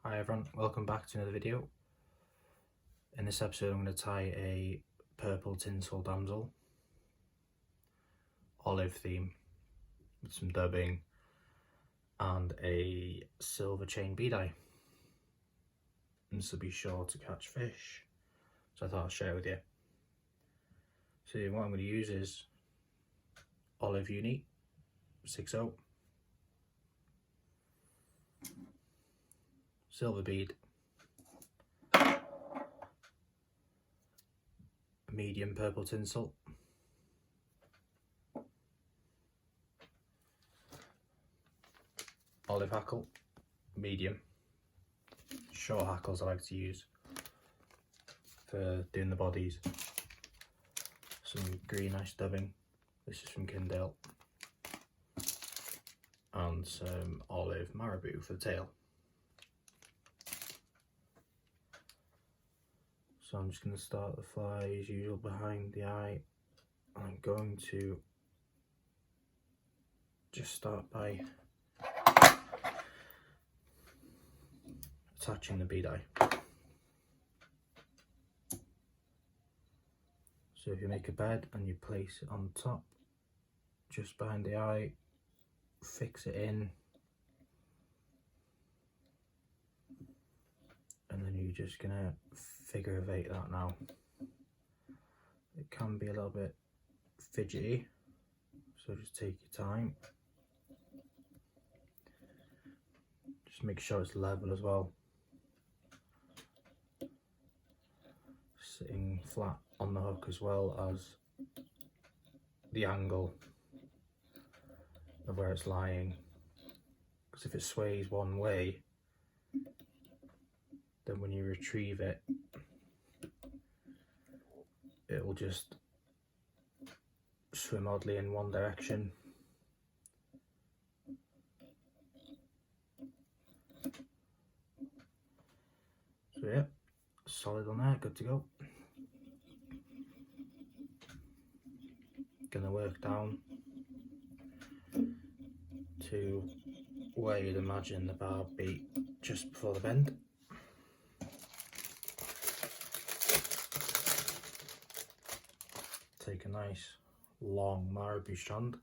Hi everyone, welcome back to another video. In this episode I'm going to tie a purple tinsel damsel, olive theme with some dubbing and a silver chain bead eye. And this will be sure to catch fish, so I thought I'd share it with you. So what I'm going to use is olive uni 6/0, silver bead, medium purple tinsel, olive hackle, medium, short hackles I like to use for doing the bodies, some green ice dubbing, this is from Kindale, and some olive marabou for the tail. So I'm just going to start the fly as usual behind the eye. I'm going to just start by attaching the bead eye. So if you make a bed and you place it on top, just behind the eye, fix it in, and then you're just going to figure of 8 that now. It can be a little bit fidgety, so just take your time. Just make sure it's level as well. Sitting flat on the hook as well as the angle of where it's lying, because if it sways one way, then when you retrieve it, it will just swim oddly in one direction. So yeah, solid on there, good to go. Gonna work down to where you'd imagine the barb be just before the bend. Take a nice long marabou strand,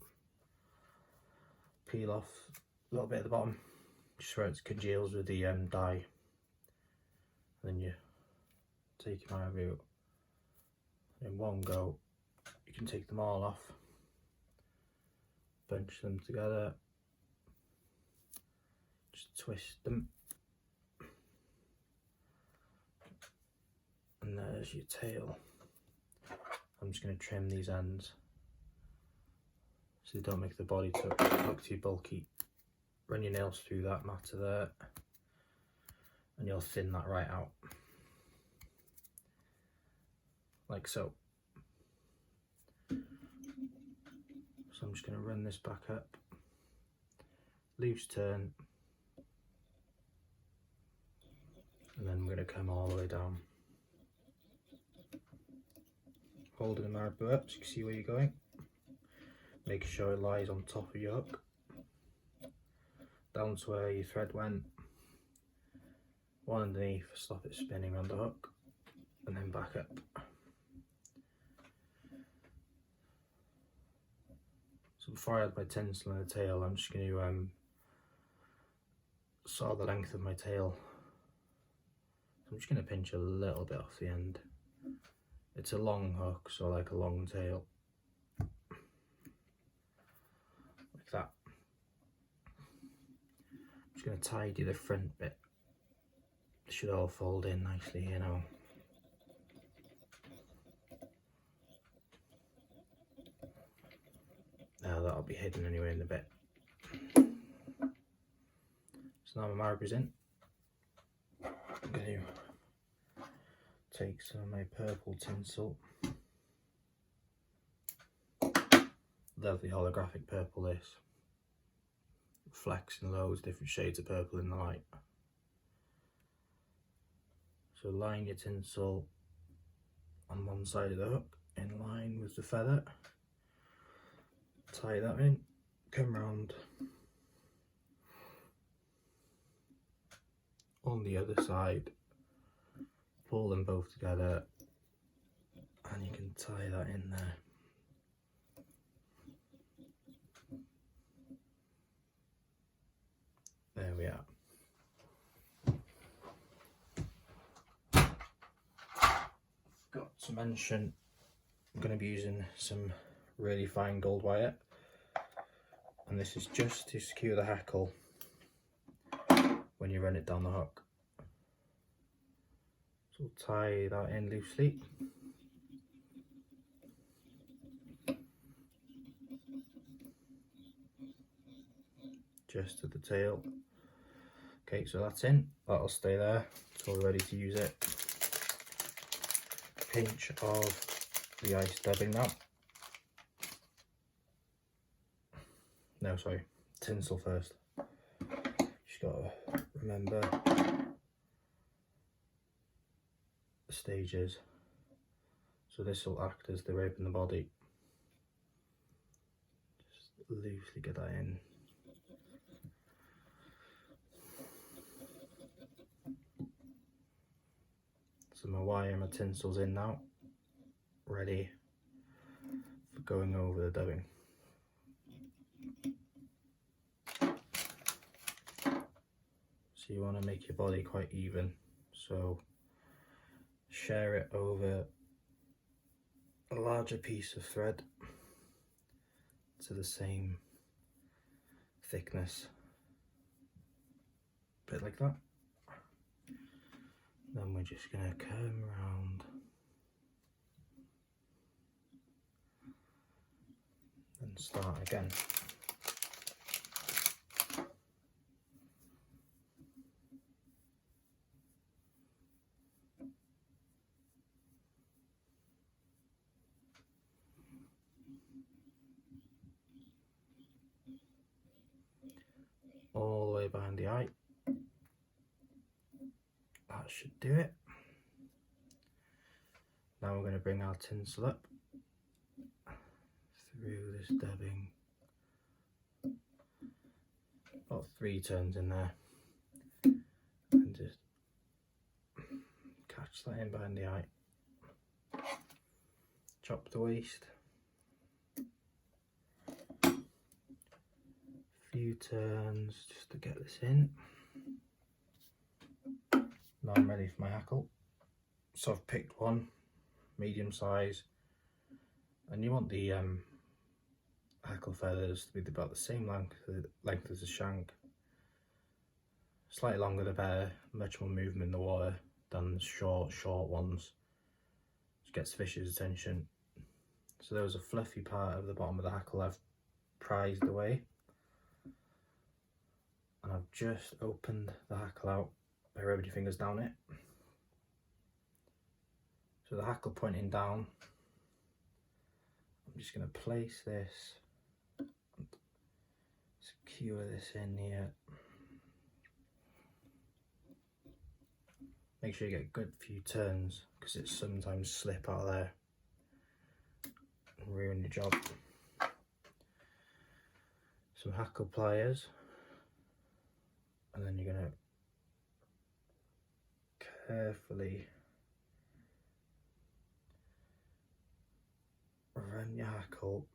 peel off a little bit at the bottom, just where it congeals with the dye. Then you take your marabou in one go. You can take them all off, bunch them together, just twist them, and there's your tail. I'm just going to trim these ends so they don't make the body look too bulky. Run your nails through that matter there and you'll thin that right out, like so. So I'm just going to run this back up, loose turn, and then we're going to come all the way down. Holding the marabou up so you can see where you're going, making sure it lies on top of your hook, down to where your thread went, one underneath, stop it spinning around the hook, and then back up. So before I add my tinsel and the tail, I'm just going to saw the length of my tail. So I'm just going to pinch a little bit off the end. It's a long hook, so I like a long tail, like that. I'm just going to tidy the front bit. It should all fold in nicely, you know. Now that'll be hidden anyway in a bit. So now my marabou's in. I'm going to take some of my purple tinsel, lovely holographic purple this, flexing loads different shades of purple in the light. So line your tinsel on one side of the hook in line with the feather, tie that in, come round on the other side, pull them both together, and you can tie that in there. There we are. Got to mention, I'm going to be using some really fine gold wire, and this is just to secure the hackle when you run it down the hook. So we'll tie that in loosely. Just to the tail. Okay, so that's in, that'll stay there, so we're ready to use it. Pinch of the ice dubbing now. No, sorry, tinsel first. Just gotta remember the stages. So this will act as the rib in the body. Just loosely get that in. So my wire and my tinsel's in now, ready for going over the dubbing. So you want to make your body quite even, so share it over a larger piece of thread to the same thickness, a bit like that. Then we're just going to come around and start again. All the way behind the eye. That should do it. Now we're going to bring our tinsel up through this dubbing. About 3 turns in there. And just catch that in behind the eye. Chop the waist. Few turns just to get this in. Now I'm ready for my hackle. So I've picked one, medium size, and you want the hackle feathers to be about the same length as the shank. Slightly longer the better, much more movement in the water than the short ones. Just gets fish's attention. So there was a fluffy part of the bottom of the hackle I've prized away, and I've just opened the hackle out by rubbing your fingers down it. So the hackle pointing down, I'm just going to place this, secure this in here. Make sure you get a good few turns, because it sometimes slip out of there and ruin your job. Some hackle pliers, and then you're going to carefully run your hackle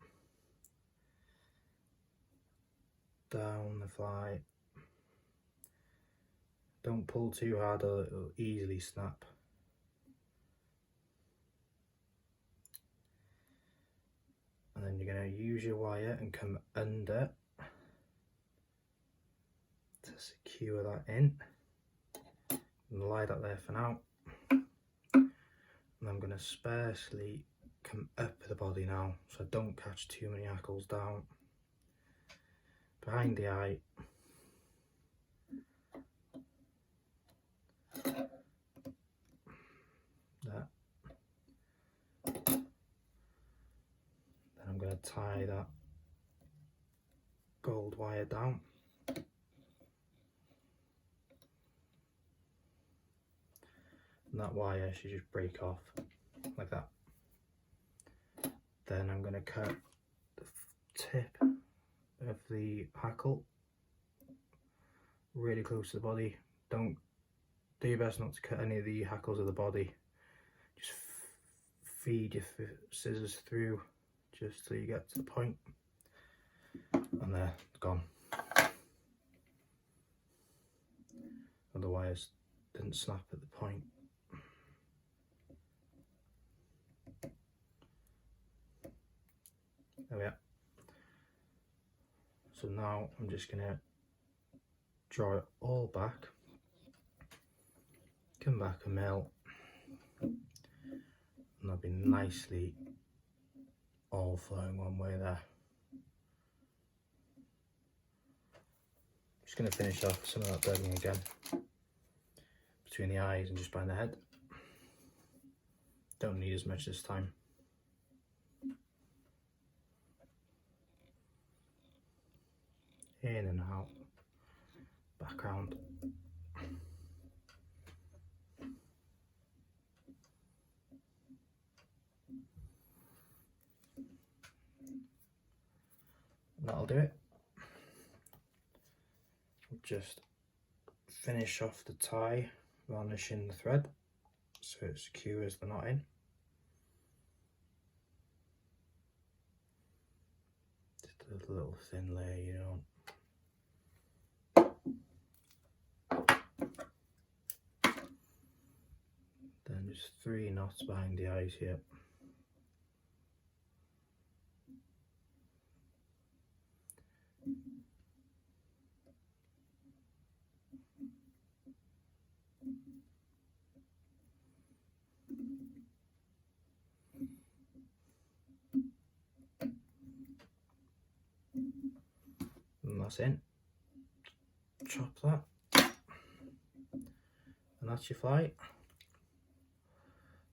down the fly. Don't pull too hard or it'll easily snap. And then you're going to use your wire and come under to secure that in. And lie that there for now. And I'm going to sparsely come up the body now, so I don't catch too many hackles down. Behind the eye. That. Then I'm going to tie that gold wire down. And that wire should just break off like that. Then I'm going to cut the tip of the hackle really close to the body. Don't do your best not to cut any of the hackles of the body. Just feed your scissors through just till you get to the point, and there, it's gone. And the wires didn't snap at the point. There we are. So now I'm just going to draw it all back, come back a mil, and that'll be nicely all flowing one way there. Just going to finish off some of that dubbing again between the eyes and just behind the head. Don't need as much this time. In and out, background. That'll do it. We'll just finish off the tie, varnishing the thread so it secures the knot in. Just a little thin layer, you know. Then just 3 knots behind the eyes here. And that's in. Chop that. And that's your fly.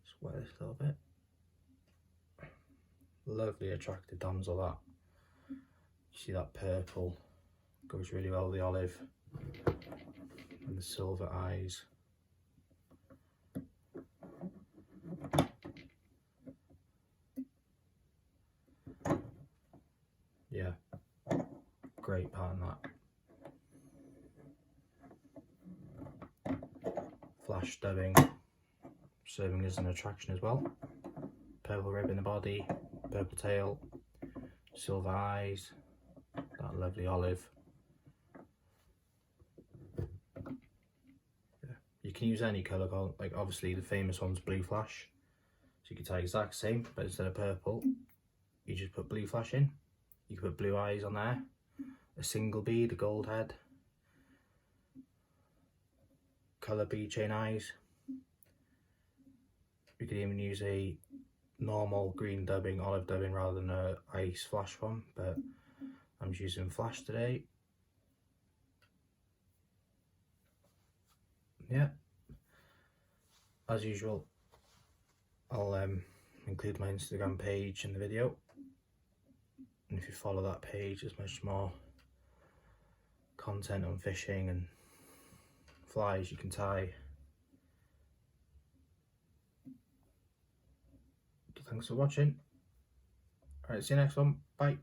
Just wet this a little bit. Lovely attractive damsel that. You see that purple goes really well with the olive and the silver eyes. Yeah, great pattern that. Flash dubbing serving as an attraction as well. Purple rib in the body, purple tail, silver eyes, that lovely olive. Yeah. You can use any colour, like obviously the famous one's blue flash, so you can tie exact same, but instead of purple you just put blue flash in. You can put blue eyes on there, a single bead, a gold head, colour bead chain eyes. You could even use a normal green dubbing, olive dubbing rather than a ice flash one, but I'm just using flash today. Yeah, as usual I'll include my Instagram page in the video, and if you follow that page there's much more content on fishing and flies you can tie. Thanks for watching. Alright, see you next one. Bye.